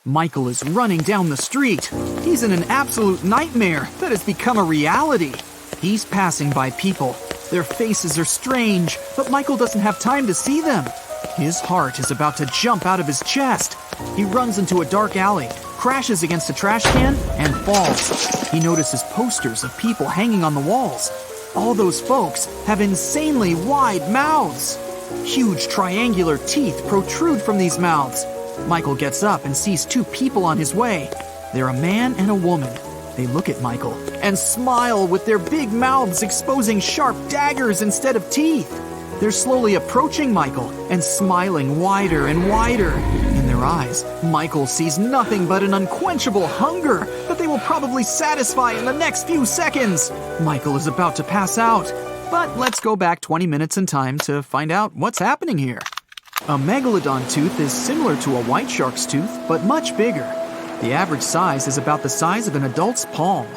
Michael is running down the street. He's in an absolute nightmare that has become a reality. He's passing by people. Their faces are strange, but Michael doesn't have time to see them. His heart is about to jump out of his chest. He runs into a dark alley, crashes against a trash can, and falls. He notices posters of people hanging on the walls. All those folks have insanely wide mouths. Huge triangular teeth protrude from these mouths. Michael gets up and sees two people on his way. They're a man and a woman. They look at Michael and smile with their big mouths exposing sharp daggers instead of teeth. They're slowly approaching Michael and smiling wider and wider. In their eyes, Michael sees nothing but an unquenchable hunger that they will probably satisfy in the next few seconds. Michael is about to pass out. But let's go back 20 minutes in time to find out what's happening here. A megalodon tooth is similar to a white shark's tooth, but much bigger. The average size is about the size of an adult's palm.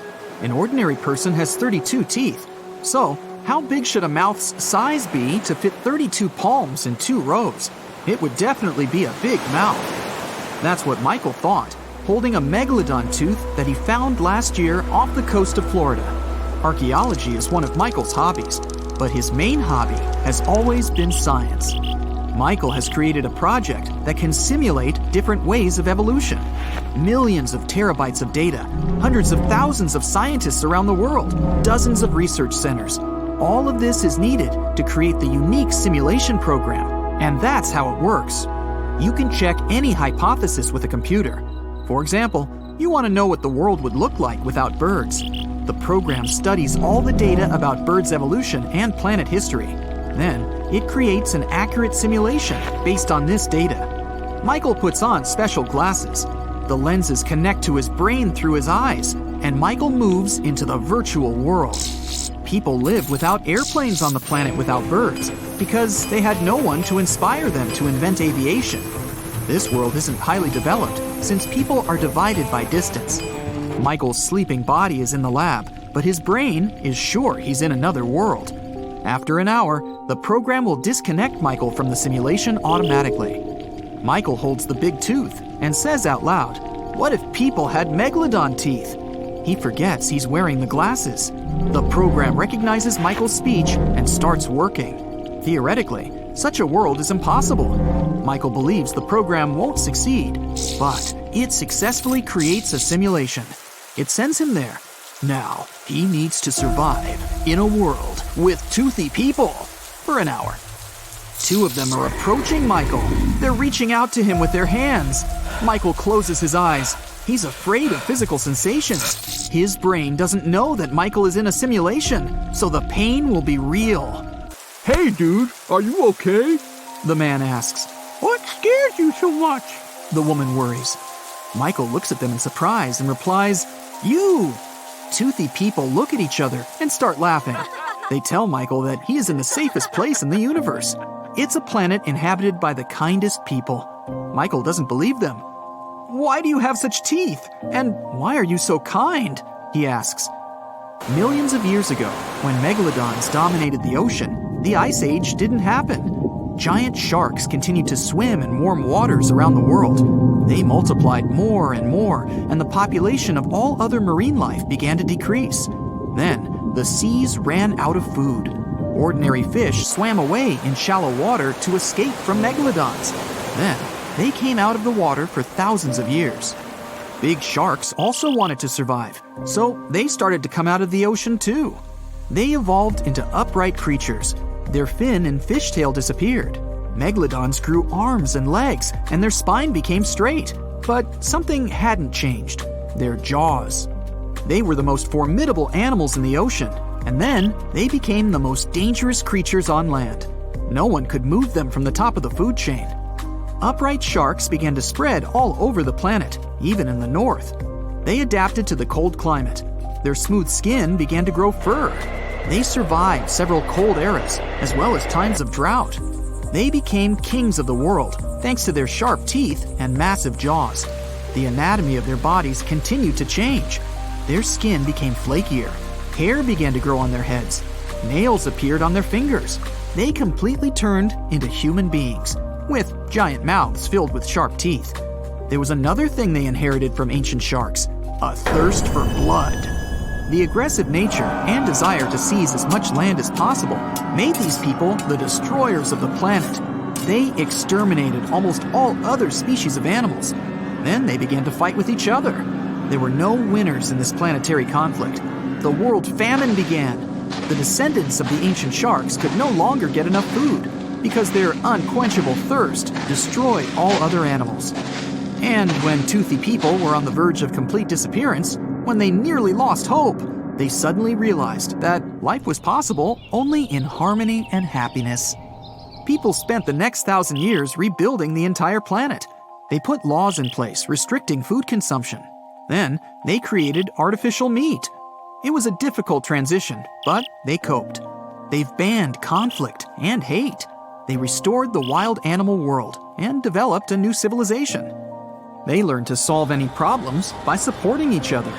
An ordinary person has 32 teeth. So, how big should a mouth's size be to fit 32 palms in 2 rows? It would definitely be a big mouth. That's what Michael thought, holding a megalodon tooth that he found last year off the coast of Florida. Archaeology is one of Michael's hobbies, but his main hobby has always been science. Michael has created a project that can simulate different ways of evolution. Millions of terabytes of data, hundreds of thousands of scientists around the world, dozens of research centers. All of this is needed to create the unique simulation program, and that's how it works. You can check any hypothesis with a computer. For example, you want to know what the world would look like without birds. The program studies all the data about birds' evolution and planet history. Then, it creates an accurate simulation based on this data. Michael puts on special glasses. The lenses connect to his brain through his eyes, and Michael moves into the virtual world. People live without airplanes on the planet without birds because they had no one to inspire them to invent aviation. This world isn't highly developed since people are divided by distance. Michael's sleeping body is in the lab, but his brain is sure he's in another world. After an hour, the program will disconnect Michael from the simulation automatically. Michael holds the big tooth and says out loud, "What if people had megalodon teeth?" He forgets he's wearing the glasses. The program recognizes Michael's speech and starts working. Theoretically, such a world is impossible. Michael believes the program won't succeed, but it successfully creates a simulation. It sends him there. Now, he needs to survive in a world with toothy people for an hour. 2 of them are approaching Michael. They're reaching out to him with their hands. Michael closes his eyes. He's afraid of physical sensations. His brain doesn't know that Michael is in a simulation, so the pain will be real. "Hey dude, are you okay?" The man asks. "What scared you so much?" The woman worries. Michael looks at them in surprise and replies, "You!" Toothy people look at each other and start laughing. They tell Michael that he is in the safest place in the universe. It's a planet inhabited by the kindest people. Michael doesn't believe them. "Why do you have such teeth? And why are you so kind?" he asks. Millions of years ago, when megalodons dominated the ocean, the Ice Age didn't happen. Giant sharks continued to swim in warm waters around the world. They multiplied more and more, and the population of all other marine life began to decrease. Then, the seas ran out of food. Ordinary fish swam away in shallow water to escape from megalodons. Then, they came out of the water for thousands of years. Big sharks also wanted to survive, so they started to come out of the ocean too. They evolved into upright creatures. Their fin and fishtail disappeared. Megalodons grew arms and legs, and their spine became straight. But something hadn't changed: their jaws. They were the most formidable animals in the ocean, and then they became the most dangerous creatures on land. No one could move them from the top of the food chain. Upright sharks began to spread all over the planet, even in the north. They adapted to the cold climate. Their smooth skin began to grow fur. They survived several cold eras, as well as times of drought. They became kings of the world, thanks to their sharp teeth and massive jaws. The anatomy of their bodies continued to change. Their skin became flakier. Hair began to grow on their heads. Nails appeared on their fingers. They completely turned into human beings, with giant mouths filled with sharp teeth. There was another thing they inherited from ancient sharks: a thirst for blood. The aggressive nature and desire to seize as much land as possible made these people the destroyers of the planet. They exterminated almost all other species of animals. Then they began to fight with each other. There were no winners in this planetary conflict. The world famine began. The descendants of the ancient sharks could no longer get enough food because their unquenchable thirst destroyed all other animals. And when toothy people were on the verge of complete disappearance, when they nearly lost hope, they suddenly realized that life was possible only in harmony and happiness. People spent the next 1,000 years rebuilding the entire planet. They put laws in place restricting food consumption. Then they created artificial meat. It was a difficult transition, but they coped. They've banned conflict and hate. They restored the wild animal world and developed a new civilization. They learned to solve any problems by supporting each other.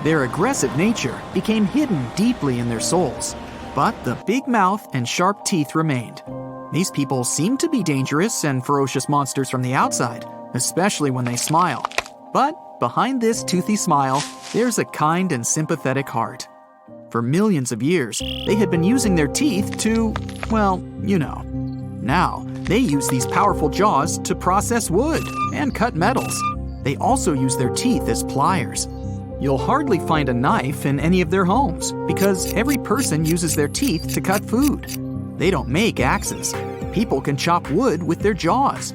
Their aggressive nature became hidden deeply in their souls. But the big mouth and sharp teeth remained. These people seemed to be dangerous and ferocious monsters from the outside, especially when they smile. But behind this toothy smile, there's a kind and sympathetic heart. For millions of years, they had been using their teeth to, well, you know. Now, they use these powerful jaws to process wood and cut metals. They also use their teeth as pliers. You'll hardly find a knife in any of their homes because every person uses their teeth to cut food. They don't make axes. People can chop wood with their jaws.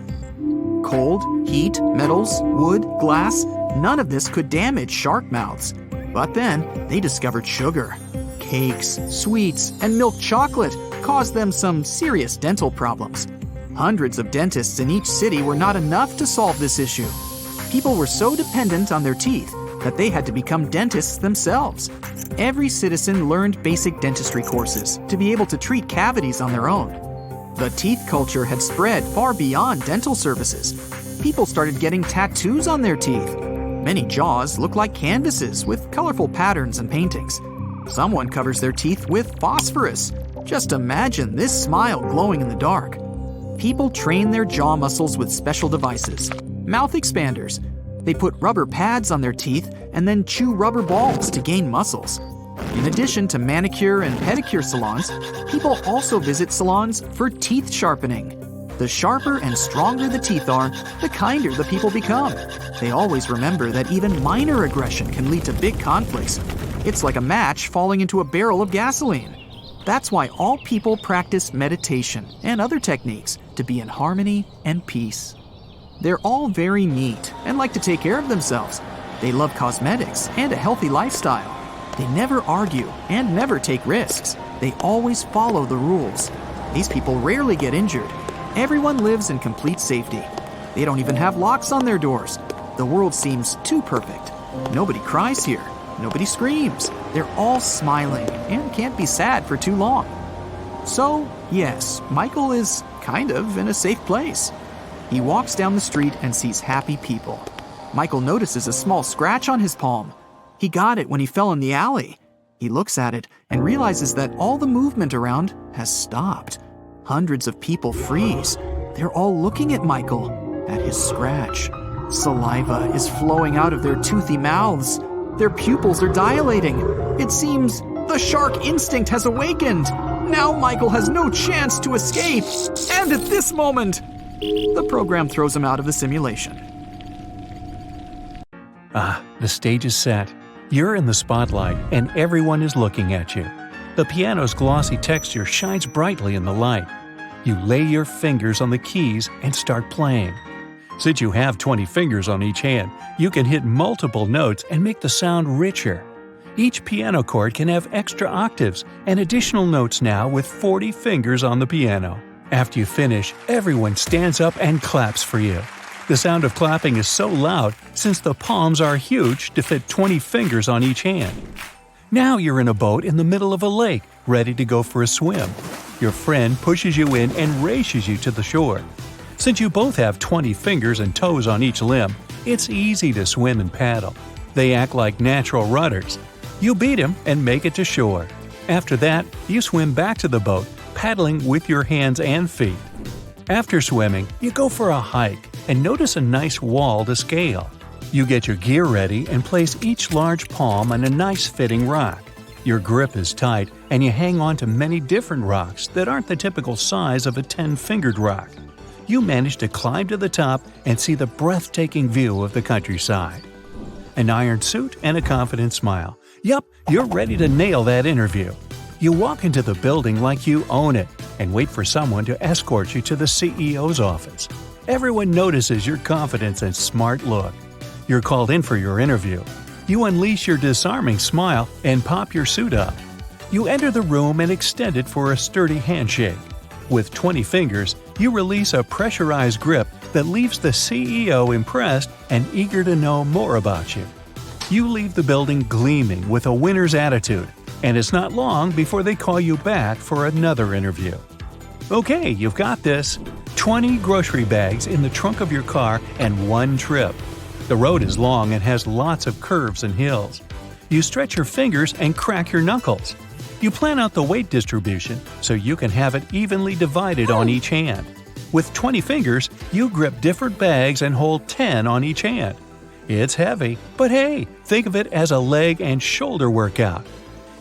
Cold, heat, metals, wood, glass, none of this could damage shark mouths. But then they discovered sugar. Cakes, sweets, and milk chocolate caused them some serious dental problems. Hundreds of dentists in each city were not enough to solve this issue. People were so dependent on their teeth that they had to become dentists themselves. Every citizen learned basic dentistry courses to be able to treat cavities on their own. The teeth culture had spread far beyond dental services. People started getting tattoos on their teeth. Many jaws look like canvases with colorful patterns and paintings. Someone covers their teeth with phosphorus. Just imagine this smile glowing in the dark. People train their jaw muscles with special devices, mouth expanders. They put rubber pads on their teeth and then chew rubber balls to gain muscles. In addition to manicure and pedicure salons, people also visit salons for teeth sharpening. The sharper and stronger the teeth are, the kinder the people become. They always remember that even minor aggression can lead to big conflicts. It's like a match falling into a barrel of gasoline. That's why all people practice meditation and other techniques to be in harmony and peace. They're all very neat and like to take care of themselves. They love cosmetics and a healthy lifestyle. They never argue and never take risks. They always follow the rules. These people rarely get injured. Everyone lives in complete safety. They don't even have locks on their doors. The world seems too perfect. Nobody cries here. Nobody screams. They're all smiling and can't be sad for too long. So, yes, Michael is kind of in a safe place. He walks down the street and sees happy people. Michael notices a small scratch on his palm. He got it when he fell in the alley. He looks at it and realizes that all the movement around has stopped. Hundreds of people freeze. They're all looking at Michael, at his scratch. Saliva is flowing out of their toothy mouths. Their pupils are dilating. It seems the shark instinct has awakened. Now Michael has no chance to escape. And at this moment, the program throws him out of the simulation. The stage is set. You're in the spotlight, and everyone is looking at you. The piano's glossy texture shines brightly in the light. You lay your fingers on the keys and start playing. Since you have 20 fingers on each hand, you can hit multiple notes and make the sound richer. Each piano chord can have extra octaves and additional notes now with 40 fingers on the piano. After you finish, everyone stands up and claps for you. The sound of clapping is so loud since the palms are huge to fit 20 fingers on each hand. Now you're in a boat in the middle of a lake, ready to go for a swim. Your friend pushes you in and races you to the shore. Since you both have 20 fingers and toes on each limb, it's easy to swim and paddle. They act like natural rudders. You beat him and make it to shore. After that, you swim back to the boat, paddling with your hands and feet. After swimming, you go for a hike. and notice a nice wall to scale. You get your gear ready and place each large palm on a nice fitting rock. Your grip is tight and you hang on to many different rocks that aren't the typical size of a 10-fingered rock. You manage to climb to the top and see the breathtaking view of the countryside. An iron suit and a confident smile. Yup, you're ready to nail that interview. You walk into the building like you own it and wait for someone to escort you to the CEO's office. Everyone notices your confidence and smart look. You're called in for your interview. You unleash your disarming smile and pop your suit up. You enter the room and extend it for a sturdy handshake. With 20 fingers, you release a pressurized grip that leaves the CEO impressed and eager to know more about you. You leave the building gleaming with a winner's attitude, and it's not long before they call you back for another interview. Okay, you've got this. 20 grocery bags in the trunk of your car and one trip. The road is long and has lots of curves and hills. You stretch your fingers and crack your knuckles. You plan out the weight distribution so you can have it evenly divided on each hand. With 20 fingers, you grip different bags and hold 10 on each hand. It's heavy, but hey, think of it as a leg and shoulder workout.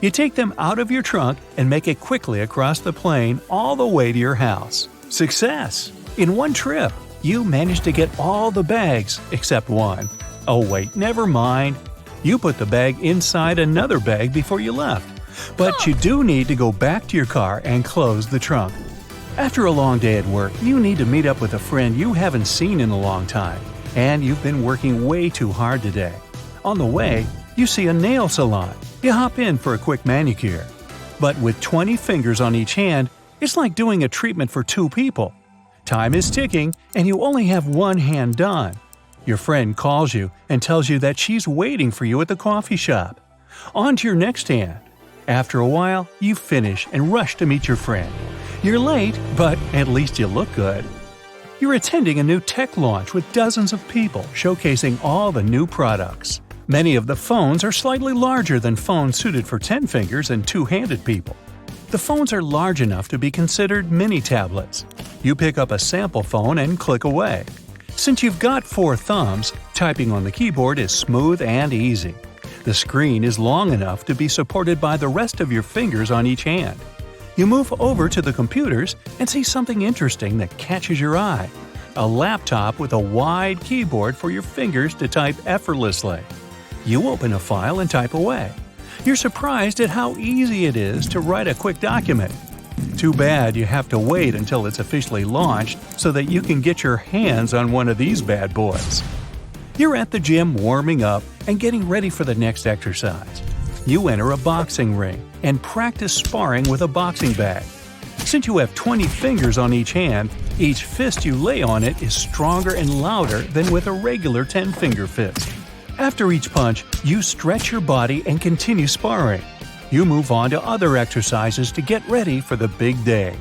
You take them out of your trunk and make it quickly across the plain all the way to your house. Success! In one trip, you managed to get all the bags except one. Oh wait, never mind. You put the bag inside another bag before you left. But you do need to go back to your car and close the trunk. After a long day at work, you need to meet up with a friend you haven't seen in a long time, and you've been working way too hard today. On the way, you see a nail salon. You hop in for a quick manicure. But with 20 fingers on each hand, it's like doing a treatment for 2 people. Time is ticking, and you only have one hand done. Your friend calls you and tells you that she's waiting for you at the coffee shop. On to your next hand. After a while, you finish and rush to meet your friend. You're late, but at least you look good. You're attending a new tech launch with dozens of people showcasing all the new products. Many of the phones are slightly larger than phones suited for 10 fingers and 2-handed people. The phones are large enough to be considered mini tablets. You pick up a sample phone and click away. Since you've got 4 thumbs, typing on the keyboard is smooth and easy. The screen is long enough to be supported by the rest of your fingers on each hand. You move over to the computers and see something interesting that catches your eye. A laptop with a wide keyboard for your fingers to type effortlessly. You open a file and type away. You're surprised at how easy it is to write a quick document. Too bad you have to wait until it's officially launched so that you can get your hands on one of these bad boys. You're at the gym warming up and getting ready for the next exercise. You enter a boxing ring and practice sparring with a boxing bag. Since you have 20 fingers on each hand, each fist you lay on it is stronger and louder than with a regular 10-finger fist. After each punch, you stretch your body and continue sparring. You move on to other exercises to get ready for the big day.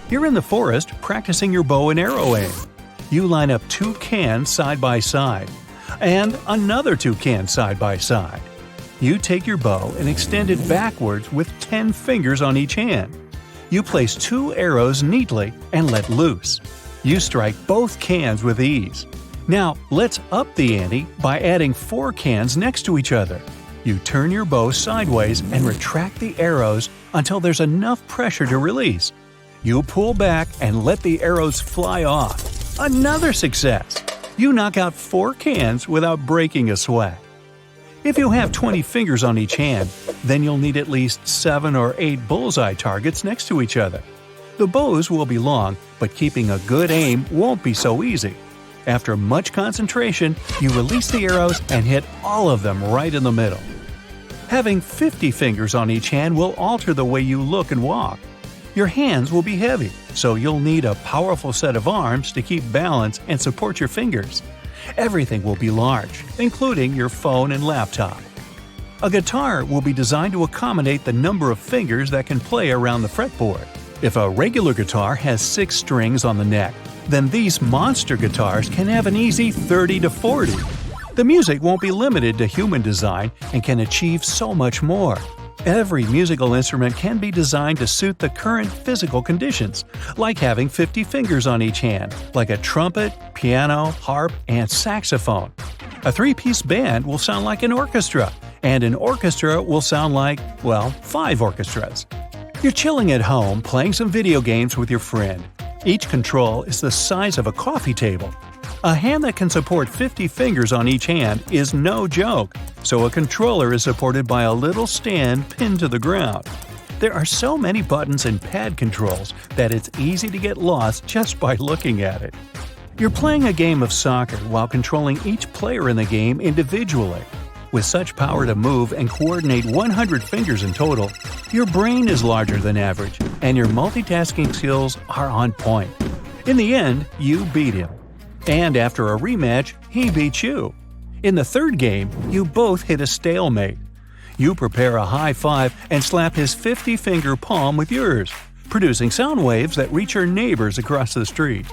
You're in the forest practicing your bow and arrow aim. You line up 2 cans side by side, and another 2 cans side by side. You take your bow and extend it backwards with 10 fingers on each hand. You place 2 arrows neatly and let loose. You strike both cans with ease. Now, let's up the ante by adding 4 cans next to each other. You turn your bow sideways and retract the arrows until there's enough pressure to release. You pull back and let the arrows fly off. Another success! You knock out 4 cans without breaking a sweat. If you have 20 fingers on each hand, then you'll need at least 7 or 8 bullseye targets next to each other. The bows will be long, but keeping a good aim won't be so easy. After much concentration, you release the arrows and hit all of them right in the middle. Having 50 fingers on each hand will alter the way you look and walk. Your hands will be heavy, so you'll need a powerful set of arms to keep balance and support your fingers. Everything will be large, including your phone and laptop. A guitar will be designed to accommodate the number of fingers that can play around the fretboard. If a regular guitar has 6 strings on the neck, then these monster guitars can have an easy 30 to 40. The music won't be limited to human design and can achieve so much more. Every musical instrument can be designed to suit the current physical conditions, like having 50 fingers on each hand, like a trumpet, piano, harp, and saxophone. A three-piece band will sound like an orchestra, and an orchestra will sound like, well, 5 orchestras. You're chilling at home, playing some video games with your friend. Each control is the size of a coffee table. A hand that can support 50 fingers on each hand is no joke, so a controller is supported by a little stand pinned to the ground. There are so many buttons and pad controls that it's easy to get lost just by looking at it. You're playing a game of soccer while controlling each player in the game individually. With such power to move and coordinate 100 fingers in total, your brain is larger than average, and your multitasking skills are on point. In the end, you beat him. And after a rematch, he beat you. In the third game, you both hit a stalemate. You prepare a high five and slap his 50-finger palm with yours, producing sound waves that reach your neighbors across the street.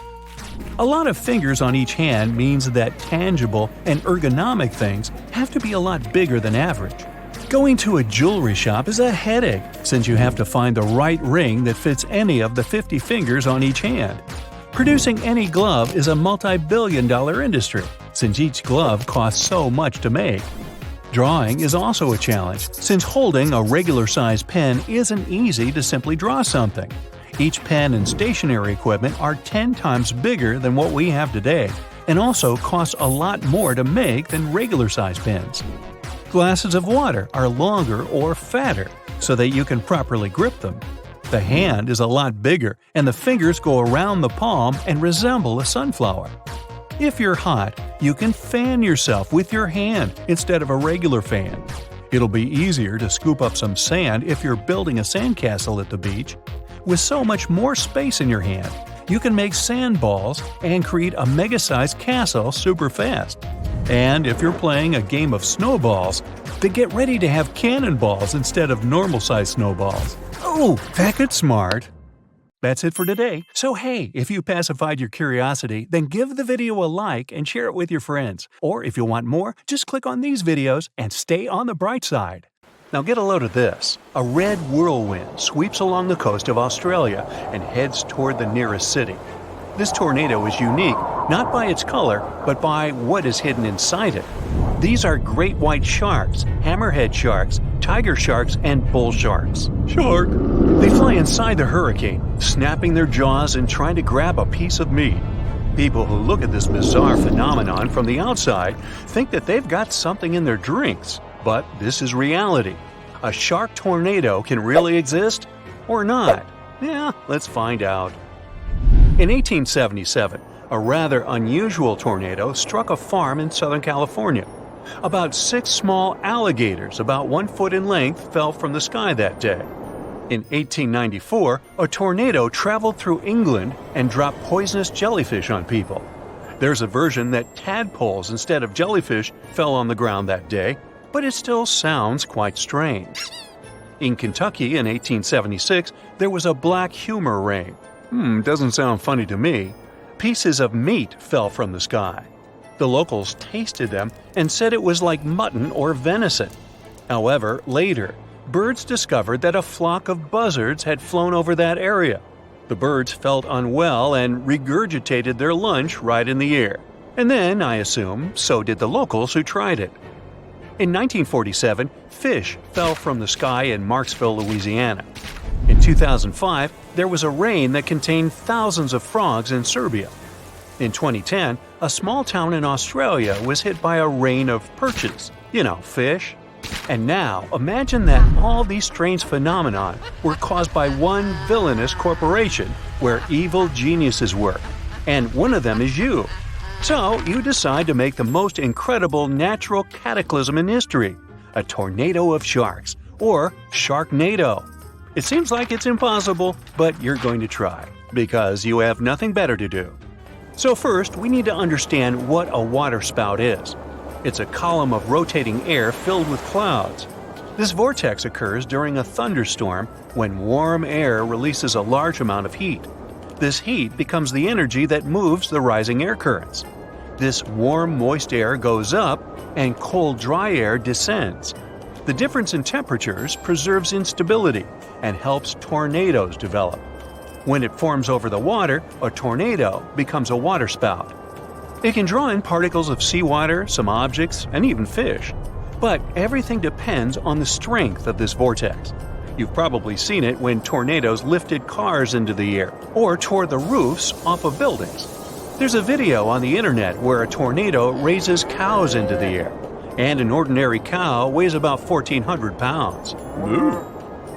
A lot of fingers on each hand means that tangible and ergonomic things have to be a lot bigger than average. Going to a jewelry shop is a headache since you have to find the right ring that fits any of the 50 fingers on each hand. Producing any glove is a multi-billion-dollar industry, since each glove costs so much to make. Drawing is also a challenge, since holding a regular-sized pen isn't easy to simply draw something. Each pen and stationery equipment are 10 times bigger than what we have today, and also cost a lot more to make than regular-sized pens. Glasses of water are longer or fatter, so that you can properly grip them. The hand is a lot bigger, and the fingers go around the palm and resemble a sunflower. If you're hot, you can fan yourself with your hand instead of a regular fan. It'll be easier to scoop up some sand if you're building a sandcastle at the beach. With so much more space in your hand, you can make sand balls and create a mega-sized castle super fast. And if you're playing a game of snowballs, then get ready to have cannonballs instead of normal-sized snowballs. Oh, that gets smart! That's it for today. So hey, if you pacified your curiosity, then give the video a like and share it with your friends. Or if you want more, just click on these videos and stay on the bright side. Now get a load of this. A red whirlwind sweeps along the coast of Australia and heads toward the nearest city. This tornado is unique, not by its color, but by what is hidden inside it. These are great white sharks, hammerhead sharks, tiger sharks, and bull sharks. Shark! They fly inside the hurricane, snapping their jaws and trying to grab a piece of meat. People who look at this bizarre phenomenon from the outside think that they've got something in their drinks. But this is reality. A shark tornado can really exist? Or not? Yeah, let's find out. In 1877, a rather unusual tornado struck a farm in Southern California. About 6 small alligators about 1 foot in length fell from the sky that day. In 1894, a tornado traveled through England and dropped poisonous jellyfish on people. There's a version that tadpoles instead of jellyfish fell on the ground that day, but it still sounds quite strange. In Kentucky in 1876, there was a black humor rain. Doesn't sound funny to me. Pieces of meat fell from the sky. The locals tasted them and said it was like mutton or venison. However, later, birds discovered that a flock of buzzards had flown over that area. The birds felt unwell and regurgitated their lunch right in the air. And then, I assume, so did the locals who tried it. In 1947, fish fell from the sky in Marksville, Louisiana. In 2005, there was a rain that contained thousands of frogs in Serbia. In 2010, a small town in Australia was hit by a rain of perches, fish. And now, imagine that all these strange phenomena were caused by one villainous corporation where evil geniuses work. And one of them is you. So, you decide to make the most incredible natural cataclysm in history, a tornado of sharks, or Sharknado. It seems like it's impossible, but you're going to try, because you have nothing better to do. So first, we need to understand what a waterspout is. It's a column of rotating air filled with clouds. This vortex occurs during a thunderstorm when warm air releases a large amount of heat. This heat becomes the energy that moves the rising air currents. This warm, moist air goes up, and cold, dry air descends. The difference in temperatures preserves instability and helps tornadoes develop. When it forms over the water, a tornado becomes a waterspout. It can draw in particles of seawater, some objects, and even fish. But everything depends on the strength of this vortex. You've probably seen it when tornadoes lifted cars into the air or tore the roofs off of buildings. There's a video on the internet where a tornado raises cows into the air, and an ordinary cow weighs about 1,400 pounds. Ooh.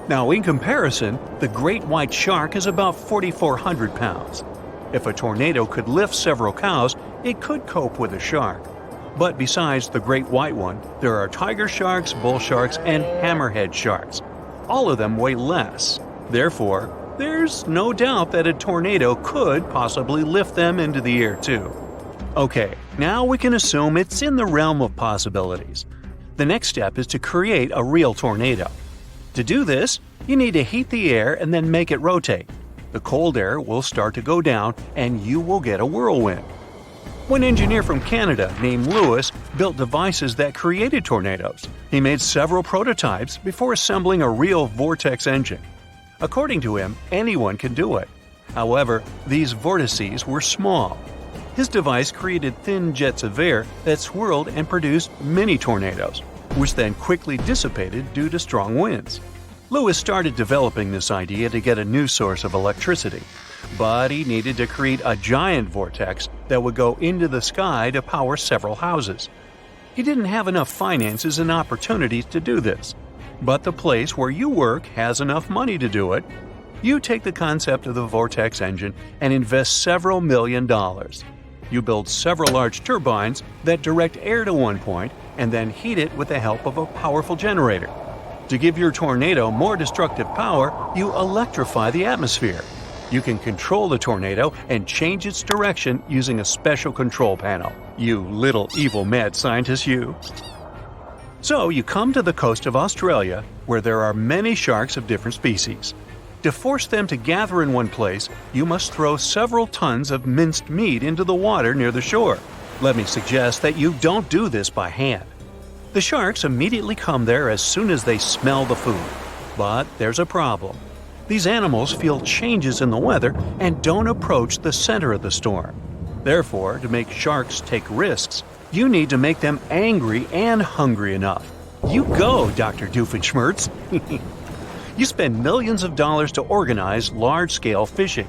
Now, in comparison, the great white shark is about 4,400 pounds. If a tornado could lift several cows, it could cope with a shark. But besides the great white one, there are tiger sharks, bull sharks, and hammerhead sharks. All of them weigh less. Therefore, there's no doubt that a tornado could possibly lift them into the air too. Okay, now we can assume it's in the realm of possibilities. The next step is to create a real tornado. To do this, you need to heat the air and then make it rotate. The cold air will start to go down and you will get a whirlwind. One engineer from Canada named Lewis built devices that created tornadoes. He made several prototypes before assembling a real vortex engine. According to him, anyone can do it. However, these vortices were small. His device created thin jets of air that swirled and produced mini tornadoes, which then quickly dissipated due to strong winds. Lewis started developing this idea to get a new source of electricity, but he needed to create a giant vortex that would go into the sky to power several houses. He didn't have enough finances and opportunities to do this, but the place where you work has enough money to do it. You take the concept of the vortex engine and invest several $1 million. You build several large turbines that direct air to one point and then heat it with the help of a powerful generator. To give your tornado more destructive power, you electrify the atmosphere. You can control the tornado and change its direction using a special control panel. You little evil mad scientist, you. So you come to the coast of Australia, where there are many sharks of different species. To force them to gather in one place, you must throw several tons of minced meat into the water near the shore. Let me suggest that you don't do this by hand. The sharks immediately come there as soon as they smell the food. But there's a problem. These animals feel changes in the weather and don't approach the center of the storm. Therefore, to make sharks take risks, you need to make them angry and hungry enough. You go, Dr. Doofenshmirtz. You spend millions of dollars to organize large-scale fishing.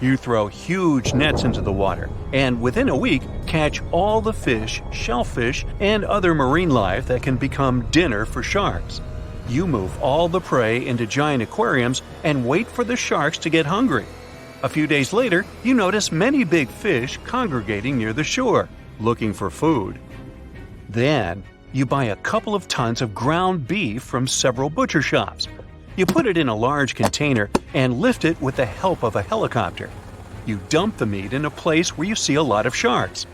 You throw huge nets into the water, and within a week, catch all the fish, shellfish, and other marine life that can become dinner for sharks. You move all the prey into giant aquariums and wait for the sharks to get hungry. A few days later, you notice many big fish congregating near the shore, looking for food. Then, you buy a couple of tons of ground beef from several butcher shops. You put it in a large container and lift it with the help of a helicopter. You dump the meat in a place where you see a lot of sharks.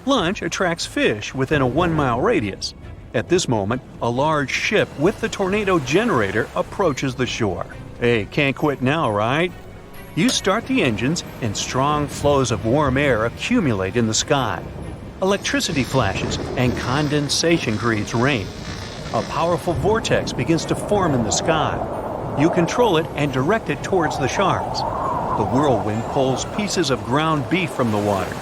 Lunch attracts fish within a 1-mile radius. At this moment, a large ship with the tornado generator approaches the shore. Hey, can't quit now, right? You start the engines and strong flows of warm air accumulate in the sky. Electricity flashes and condensation creates rain. A powerful vortex begins to form in the sky. You control it and direct it towards the sharks. The whirlwind pulls pieces of ground beef from the water.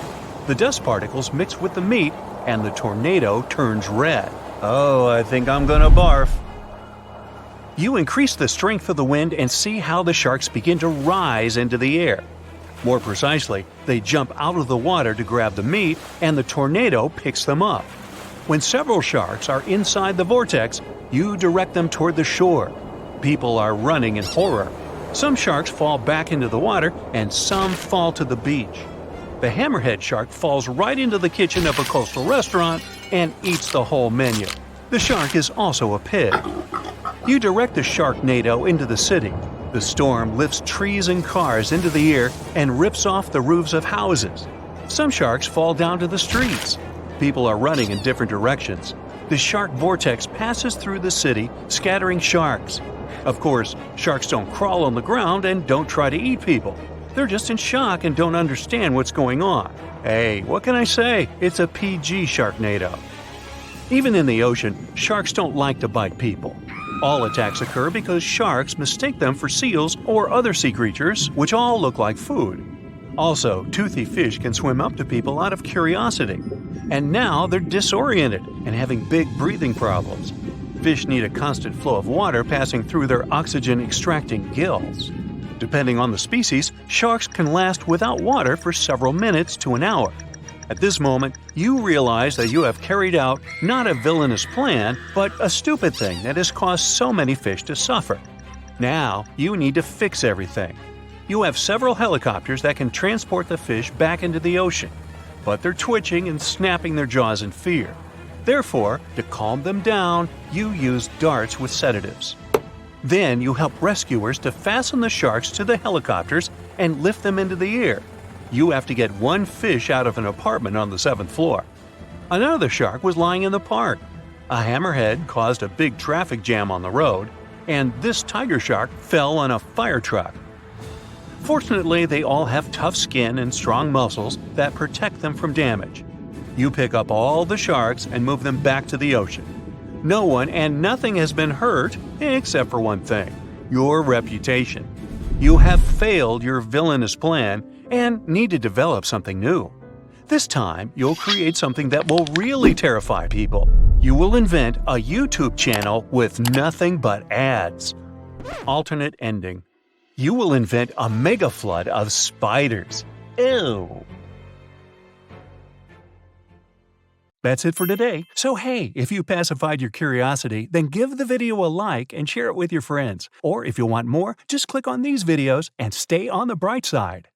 The dust particles mix with the meat and the tornado turns red. Oh, I think I'm gonna barf. You increase the strength of the wind and see how the sharks begin to rise into the air. More precisely, they jump out of the water to grab the meat and the tornado picks them up. When several sharks are inside the vortex, you direct them toward the shore. People are running in horror. Some sharks fall back into the water and some fall to the beach. The hammerhead shark falls right into the kitchen of a coastal restaurant and eats the whole menu. The shark is also a pig. You direct the Sharknado into the city. The storm lifts trees and cars into the air and rips off the roofs of houses. Some sharks fall down to the streets. People are running in different directions. The shark vortex passes through the city, scattering sharks. Of course, sharks don't crawl on the ground and don't try to eat people. They're just in shock and don't understand what's going on. Hey, what can I say? It's a PG Sharknado. Even in the ocean, sharks don't like to bite people. All attacks occur because sharks mistake them for seals or other sea creatures, which all look like food. Also, toothy fish can swim up to people out of curiosity. And now they're disoriented and having big breathing problems. Fish need a constant flow of water passing through their oxygen-extracting gills. Depending on the species, sharks can last without water for several minutes to an hour. At this moment, you realize that you have carried out not a villainous plan, but a stupid thing that has caused so many fish to suffer. Now, you need to fix everything. You have several helicopters that can transport the fish back into the ocean, but they're twitching and snapping their jaws in fear. Therefore, to calm them down, you use darts with sedatives. Then you help rescuers to fasten the sharks to the helicopters and lift them into the air. You have to get one fish out of an apartment on the 7th floor. Another shark was lying in the park. A hammerhead caused a big traffic jam on the road, and this tiger shark fell on a fire truck. Fortunately, they all have tough skin and strong muscles that protect them from damage. You pick up all the sharks and move them back to the ocean. No one and nothing has been hurt except for one thing: your reputation. You have failed your villainous plan and need to develop something new. This time, you'll create something that will really terrify people. You will invent a YouTube channel with nothing but ads. Alternate ending. You will invent a mega flood of spiders. Ew. That's it for today. So hey, if you pacified your curiosity, then give the video a like and share it with your friends. Or if you want more, just click on these videos and stay on the bright side.